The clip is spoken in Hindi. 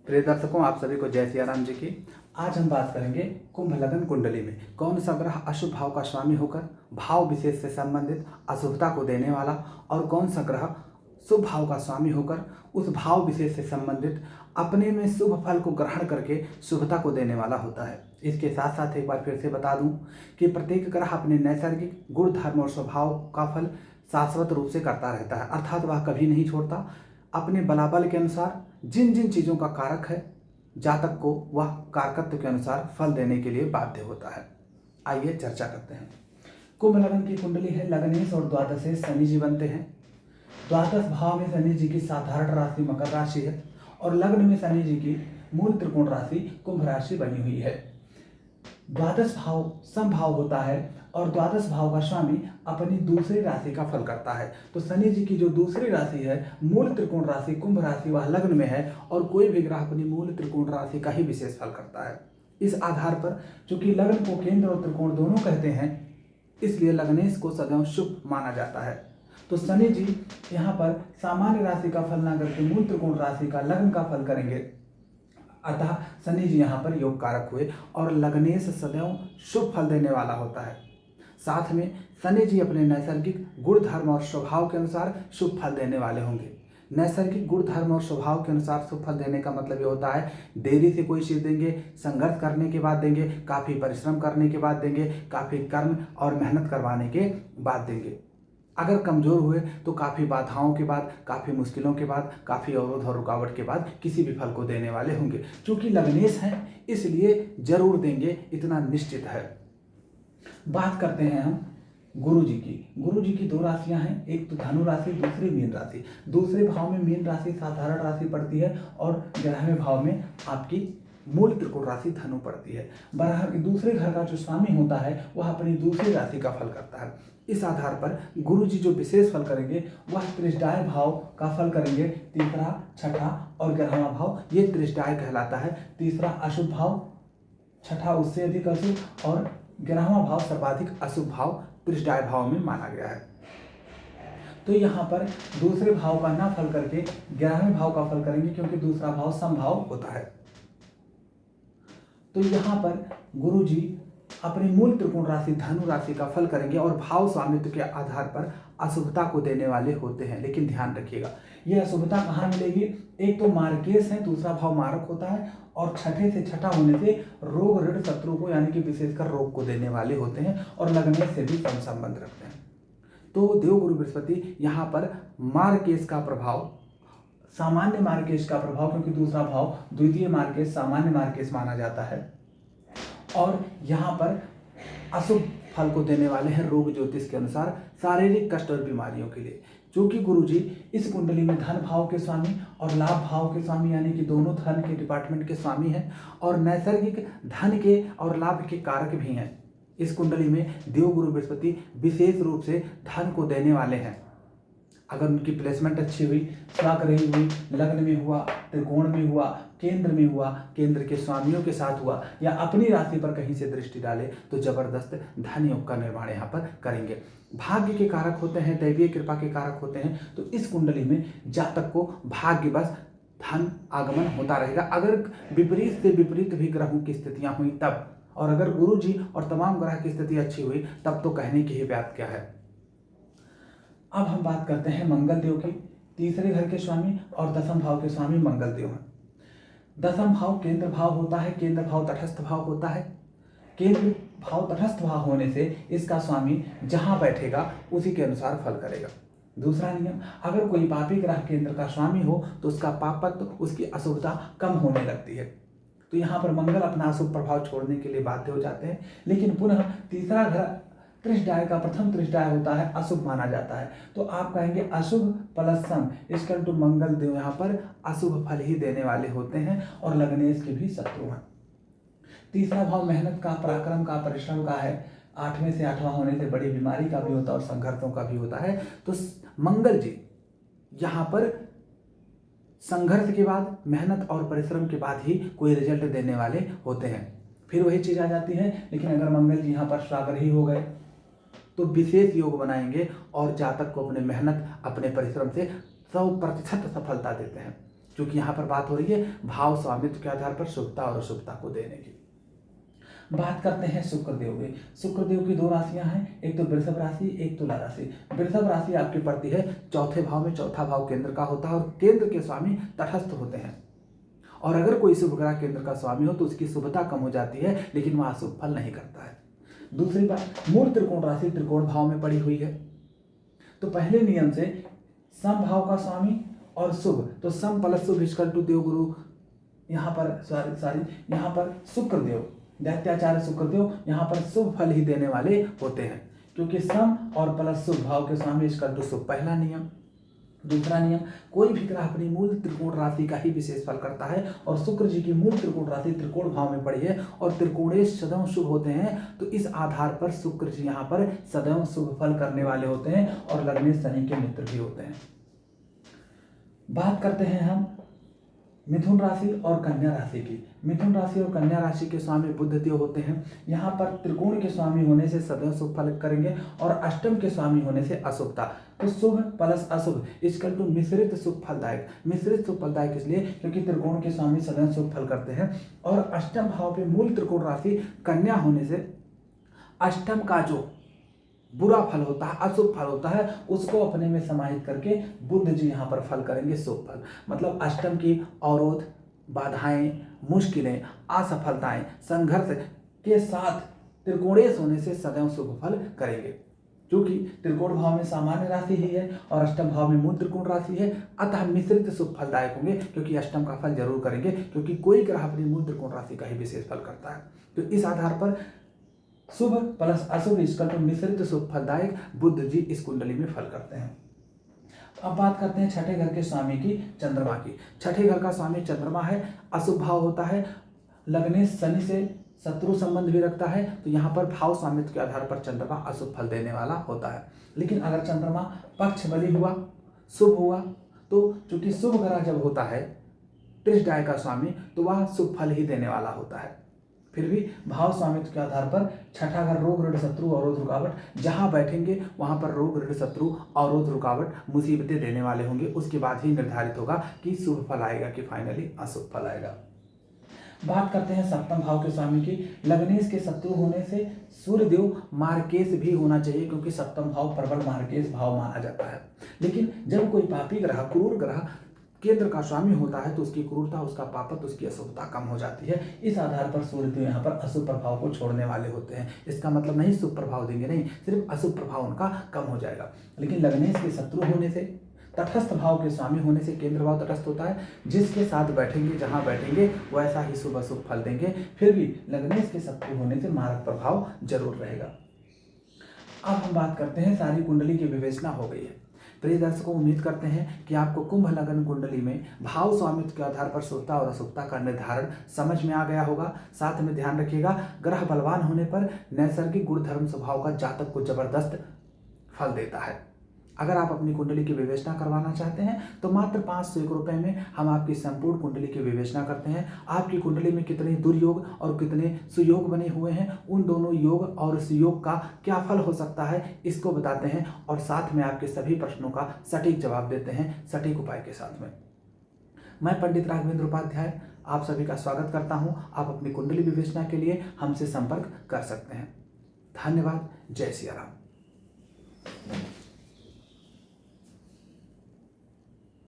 प्रिय दर्शकों, आप सभी को जय सिया राम जी की। आज हम बात करेंगे कुंभ लगन कुंडली में कौन सा ग्रह अशुभ भाव का स्वामी होकर भाव विशेष से संबंधित अशुभता को देने वाला और कौन सा ग्रह शुभ भाव का स्वामी होकर उस भाव विशेष से संबंधित अपने में शुभ फल को ग्रहण करके शुभता को देने वाला होता है। इसके साथ साथ एक बार फिर से बता दूं कि प्रत्येक ग्रह अपने नैसर्गिक गुण धर्म और स्वभाव का फल शाश्वत रूप से करता रहता है, अर्थात वह कभी नहीं छोड़ता। अपने बलाबल के अनुसार जिन जिन चीज़ों का कारक है जातक को वह कारकत्व के अनुसार फल देने के लिए बाध्य होता है। आइए चर्चा करते हैं। कुंभ लगन की कुंडली है। लगनेश और द्वादशेश शनि जी बनते हैं। द्वादश भाव में शनि जी की साधारण राशि मकर राशि है और लग्न में शनि जी की मूल त्रिकोण राशि कुंभ राशि बनी हुई है। द्वादश भाव समभाव होता है और द्वादश भाव का स्वामी अपनी दूसरी राशि का फल करता है। तो शनि जी की जो दूसरी राशि है मूल त्रिकोण राशि कुंभ राशि, वह लग्न में है और कोई भी ग्रह अपनी मूल त्रिकोण राशि का ही विशेष फल करता है। इस आधार पर चूंकि लग्न को केंद्र और त्रिकोण दोनों कहते हैं, इसलिए लग्नेश को सदैव शुभ माना जाता है। तो शनि जी यहाँ पर सामान्य राशि का फल ना करके मूल त्रिकोण राशि का लग्न का फल करेंगे, अतः शनि जी यहाँ पर योग कारक हुए और लग्नेश सदैव शुभ फल देने वाला होता है। साथ में शनि जी अपने नैसर्गिक गुण धर्म और स्वभाव के अनुसार शुभ फल देने वाले होंगे। नैसर्गिक गुण धर्म और स्वभाव के अनुसार शुभ फल देने का मतलब ये होता है देरी से कोई चीज़ देंगे, संघर्ष करने के बाद देंगे, काफ़ी परिश्रम करने के बाद देंगे, काफ़ी कर्म और मेहनत करवाने के बाद देंगे। अगर कमज़ोर हुए तो काफ़ी बाधाओं के बाद, काफ़ी मुश्किलों के बाद, काफ़ी अवरोध और रुकावट के बाद किसी भी फल को देने वाले होंगे। चूँकि लग्नेश हैं इसलिए जरूर देंगे, इतना निश्चित है। बात करते हैं हम गुरु जी की। गुरु जी की दो राशियां हैं, एक तो धनु राशि, दूसरी मीन राशि। दूसरे भाव में मीन राशि साधारण राशि पड़ती है और 11वें भाव में आपकी मूल त्रिकोण राशि धनु पड़ती है। दूसरे घर का जो स्वामी होता है वह अपनी दूसरी राशि का फल करता है। इस आधार पर गुरु जी जो विशेष फल करेंगे वह त्रिशदाय भाव का फल करेंगे। तीसरा, छठा और 11वां भाव ये त्रिशदाय कहलाता है। तीसरा अशुभ भाव, छठा उससे अधिक अशुभ और 11वां भाव सर्वाधिक अशुभ भाव त्रिशदाय भाव में माना गया है। तो यहाँ पर दूसरे भाव का ना फल करके 11वें भाव का फल करेंगे, क्योंकि दूसरा भाव समभाव होता है। तो यहाँ पर गुरु जी अपनी मूल त्रिकोण राशि धनु राशि का फल करेंगे और भाव स्वामित्व के आधार पर अशुभता को देने वाले होते हैं। लेकिन ध्यान रखिएगा, ये अशुभता कहाँ मिलेगी? एक तो मार्केश है, दूसरा भाव मारक होता है और छठे से छठा होने से रोग ऋण शत्रु को यानी कि विशेषकर रोग को देने वाले होते हैं और लगने से भी कम संबंध रखते हैं। तो देवगुरु बृहस्पति यहाँ पर मार्केश का प्रभाव, सामान्य मार्केश का प्रभाव, क्योंकि दूसरा भाव द्वितीय मार्केश सामान्य मार्केश माना जाता है, और यहाँ पर अशुभ फल को देने वाले हैं रोग ज्योतिष के अनुसार शारीरिक कष्ट और बीमारियों के लिए। क्योंकि गुरु जी इस कुंडली में धन भाव के स्वामी और लाभ भाव के स्वामी यानी कि दोनों धन के डिपार्टमेंट के स्वामी हैं और नैसर्गिक धन के और लाभ के कारक भी हैं। इस कुंडली में देवगुरु बृहस्पति विशेष रूप से धन को देने वाले हैं। अगर उनकी प्लेसमेंट अच्छी हुई, स्वग्रही हुई, लग्न में हुआ, त्रिकोण में हुआ, केंद्र में हुआ, केंद्र के स्वामियों के साथ हुआ या अपनी राशि पर कहीं से दृष्टि डाले तो जबरदस्त धन योग का निर्माण यहाँ पर करेंगे। भाग्य के कारक होते हैं, दैवीय कृपा के कारक होते हैं। तो इस कुंडली में जातक को भाग्यवश धन आगमन होता रहेगा। अगर विपरीत से विपरीत भी ग्रहों की स्थितियाँ हुई तब, और अगर गुरु जी और तमाम ग्रह की स्थिति अच्छी हुई तब तो कहने की ही बात क्या है। अब हम बात करते हैं मंगल देव की। तीसरे घर के स्वामी और दसम भाव के स्वामी मंगल देव हैं। दसम भाव केंद्र भाव होता है, केंद्र भाव तटस्थ भाव होता है। केंद्र भाव तटस्थ भाव होने से इसका स्वामी जहां बैठेगा उसी के अनुसार फल करेगा। दूसरा नियम, अगर कोई पापी ग्रह केंद्र का स्वामी हो तो उसका पापत्व, उसकी अशुभता कम होने लगती है। तो यहाँ पर मंगल अपना अशुभ प्रभाव छोड़ने के लिए बाध्य हो जाते हैं। लेकिन पुनः तीसरा घर त्रिशदाय का प्रथम त्रिशदाय होता है, अशुभ माना जाता है। तो आप कहेंगे अशुभ प्लस सम इक्वल टू मंगल देव यहाँ पर अशुभ फल ही देने वाले होते हैं और लगनेश के भी शत्रु हैं। तीसरा भाव मेहनत का, पराक्रम का, परिश्रम का है। 8वें से 8वां होने से बड़ी बीमारी का भी होता है और संघर्षों का भी होता है। तो मंगल जी यहाँ पर संघर्ष के बाद, मेहनत और परिश्रम के बाद ही कोई रिजल्ट देने वाले होते हैं। फिर वही चीज आ जाती है, लेकिन अगर मंगल जी यहाँ पर स्वग्रही हो गए तो विशेष योग बनाएंगे और जातक को अपने मेहनत, अपने परिश्रम से 100% सफलता देते हैं। क्योंकि यहाँ पर बात हो रही है भाव स्वामित्व के आधार पर शुभता और अशुभता को देने की। बात करते हैं शुक्रदेव की। शुक्रदेव की 2 राशियां हैं, एक तो वृषभ राशि, एक तुला राशि। वृषभ राशि आपकी पड़ती है चौथे भाव में, चौथा भाव केंद्र का होता है और केंद्र के स्वामी तटस्थ होते हैं। और अगर कोई शुभ ग्रह केंद्र का स्वामी हो तो उसकी शुभता कम हो जाती है, लेकिन वह अशुभ फल नहीं करता है। दूसरी बात, मूल त्रिकोण राशि त्रिकोण भाव में पड़ी हुई है, तो पहले नियम से सम भाव का स्वामी और शुभ, तो सम प्लस शुभ इक्वल टू देवगुरु, यहाँ पर यहाँ पर शुक्रदेव, दैत्याचार्य शुक्रदेव यहाँ पर शुभ फल ही देने वाले होते हैं, क्योंकि सम और प्लस शुभ भाव के स्वामी इक्वल टू शुभ, पहला नियम। दूसरा नियम, कोई भी ग्रह अपनी मूल त्रिकोण राशि का ही विशेष फल करता है, और शुक्र जी की मूल त्रिकोण राशि त्रिकोण भाव में पड़ी है और त्रिकोणेश सदैव शुभ होते हैं, तो इस आधार पर शुक्र जी यहाँ पर सदैव शुभ फल करने वाले होते हैं और लग्नेश शनि के मित्र भी होते हैं। बात करते हैं हम मिथुन राशि और कन्या राशि की। मिथुन राशि और कन्या राशि के स्वामी बुध देव होते हैं। यहाँ पर त्रिकोण के स्वामी होने से सदैव शुभ फल करेंगे और अष्टम के स्वामी होने से अशुभता, तो शुभ प्लस अशुभ इक्वल टू मिश्रित शुभ फलदायक। मिश्रित शुभ फलदायक इसलिए क्योंकि त्रिकोण के स्वामी सदैव शुभ फल करते हैं और अष्टम भाव पे मूल त्रिकोण राशि कन्या होने से अष्टम का जो बुरा फल होता है, अशुभ फल होता है, उसको अपने में समाहित करके बुध जी यहाँ पर फल करेंगे शुभ फल। मतलब अष्टम की अवरोध, बाधाएं, मुश्किलें, असफलताएं, संघर्ष के साथ त्रिकोणेश होने से सदैव शुभ फल करेंगे, क्योंकि त्रिकोण भाव में सामान्य राशि ही है और अष्टम भाव में मूल त्रिकोण राशि है, अतः मिश्रित शुभ फलदायक होंगे, क्योंकि अष्टम का फल जरूर करेंगे, क्योंकि कोई ग्रह अपनी मूल त्रिकोण राशि का ही विशेष फल करता है। तो इस आधार पर शुभ प्लस अशुभ इक्वल टू मिश्रित शुभ फलदायक बुध जी इस कुंडली में फल करते हैं। अब बात करते हैं छठे घर के स्वामी की, चंद्रमा की। छठे घर का स्वामी चंद्रमा है, अशुभ भाव होता है, लग्नेश शनि से शत्रु संबंध भी रखता है, तो यहाँ पर भाव स्वामित्व के आधार पर चंद्रमा अशुभ फल देने वाला होता है। लेकिन अगर चंद्रमा पक्ष बली हुआ, शुभ हुआ, तो चूंकि शुभ ग्रह जब होता है त्रिशदाय का स्वामी, तो वह शुभ फल ही देने वाला होता है। फिर भी भाव स्वामित्व के आधार पर छठा घर रोग ऋण शत्रु अवरोध रुकावट, जहां बैठेंगे वहां पर रोग ऋण शत्रु अवरोध रुकावट मुसीबतें देने वाले होंगे। उसके बाद ही निर्धारित होगा कि शुभ फल आएगा कि फाइनली अशुभ फल आएगा। बात करते हैं सप्तम भाव के स्वामी की। लग्नेश के शत्रु होने से सूर्यदेव मार्केश भी होना चाहिए, क्योंकि सप्तम भाव प्रबल मार्केश भाव माना जाता है। लेकिन जब कोई पापी ग्रह, क्रूर ग्रह केंद्र का स्वामी होता है तो उसकी क्रूरता, उसका पापत, उसकी अशुभता कम हो जाती है। इस आधार पर सूर्यदेव यहाँ पर अशुभ प्रभाव को छोड़ने वाले होते हैं। इसका मतलब नहीं शुभ प्रभाव देंगे, नहीं, सिर्फ अशुभ प्रभाव उनका कम हो जाएगा। लेकिन लग्नेश के शत्रु होने से, तटस्थ भाव के स्वामी होने से, केंद्र भाव तटस्थ होता है, जिसके साथ बैठेंगे, जहाँ बैठेंगे वैसा ही शुभ अशुभ फल देंगे। फिर भी लग्नेश के शत्रु होने से मारक प्रभाव जरूर रहेगा। अब हम बात करते हैं, सारी कुंडली की विवेचना हो गई है। प्रिय दर्शकों, उम्मीद करते हैं कि आपको कुंभ लग्न कुंडली में भाव स्वामित्व के आधार पर शुभता और अशुभता का निर्धारण समझ में आ गया होगा। साथ में ध्यान रखिएगा, ग्रह बलवान होने पर नैसर्गिक गुण धर्म स्वभाव का जातक को जबरदस्त फल देता है। अगर आप अपनी कुंडली की विवेचना करवाना चाहते हैं तो मात्र 500 रुपये में हम आपकी संपूर्ण कुंडली की विवेचना करते हैं। आपकी कुंडली में कितने दुर्योग और कितने सुयोग बने हुए हैं, उन दोनों योग और सुयोग का क्या फल हो सकता है, इसको बताते हैं और साथ में आपके सभी प्रश्नों का सटीक जवाब देते हैं, सटीक उपाय के साथ में। मैं पंडित राघवेंद्र उपाध्याय आप सभी का स्वागत करता हूं। आप अपनी कुंडली विवेचना के लिए हमसे संपर्क कर सकते हैं। धन्यवाद। जय सिया राम।